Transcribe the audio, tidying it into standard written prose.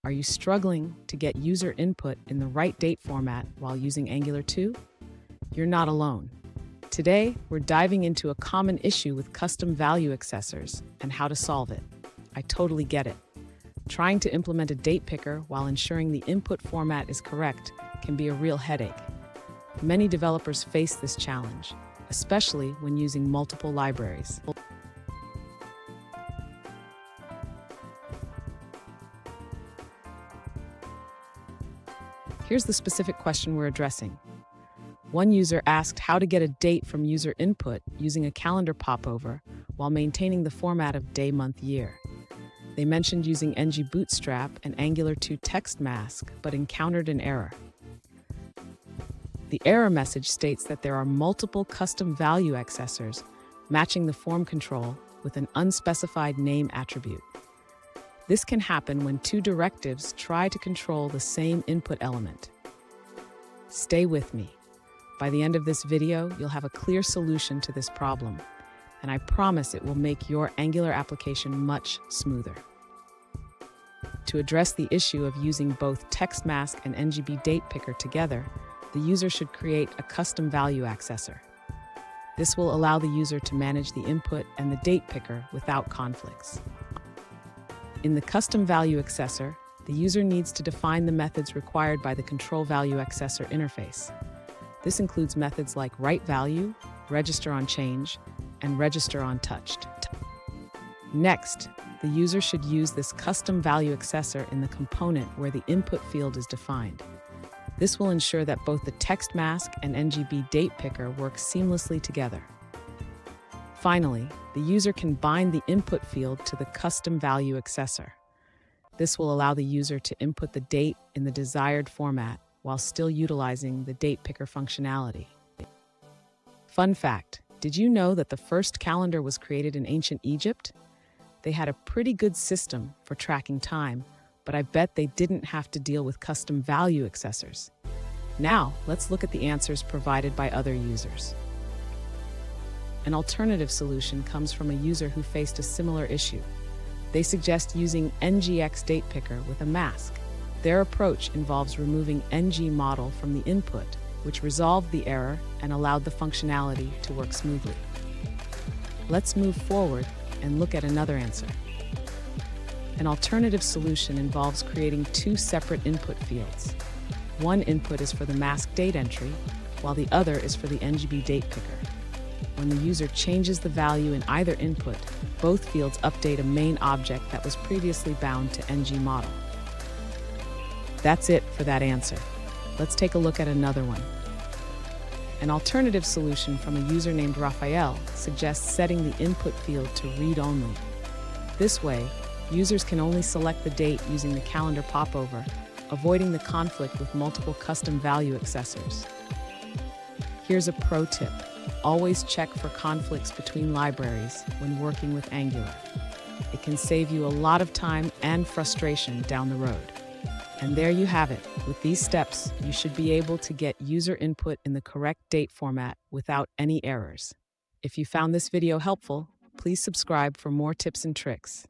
Are you struggling to get user input in the right date format while using Angular 2? You're not alone. Today, we're diving into a common issue with custom value accessors and how to solve it. I totally get it. Trying to implement a date picker while ensuring the input format is correct can be a real headache. Many developers face this challenge, especially when using multiple libraries. Here's the specific question we're addressing. One user asked how to get a date from user input using a calendar popover while maintaining the format of day, month, year. They mentioned using ng Bootstrap and Angular 2 text mask, but encountered an error. The error message states that there are multiple custom value accessors matching the form control with an unspecified name attribute. This can happen when two directives try to control the same input element. Stay with me. By the end of this video, you'll have a clear solution to this problem, and I promise it will make your Angular application much smoother. To address the issue of using both text mask and NGB date picker together, the user should create a custom value accessor. This will allow the user to manage the input and the date picker without conflicts. In the custom value accessor, the user needs to define the methods required by the control value accessor interface. This includes methods like writeValue, register on change, and register on touched. Next, the user should use this custom value accessor in the component where the input field is defined. This will ensure that both the text mask and NGB date picker work seamlessly together. Finally, the user can bind the input field to the custom value accessor. This will allow the user to input the date in the desired format while still utilizing the date picker functionality. Fun fact, did you know that the first calendar was created in ancient Egypt? They had a pretty good system for tracking time, but I bet they didn't have to deal with custom value accessors. Now, let's look at the answers provided by other users. An alternative solution comes from a user who faced a similar issue. They suggest using ngx date picker with a mask. Their approach involves removing ng model from the input, which resolved the error and allowed the functionality to work smoothly. Let's move forward and look at another answer. An alternative solution involves creating two separate input fields. One input is for the mask date entry, while the other is for the NGB date picker. When the user changes the value in either input, both fields update a main object that was previously bound to ng model. That's it for that answer. Let's take a look at another one. An alternative solution from a user named Raphael suggests setting the input field to read only. This way, users can only select the date using the calendar popover, avoiding the conflict with multiple custom value accessors. Here's a pro tip. Always check for conflicts between libraries when working with Angular. It can save you a lot of time and frustration down the road. And there you have it. With these steps, you should be able to get user input in the correct date format without any errors. If you found this video helpful, please subscribe for more tips and tricks.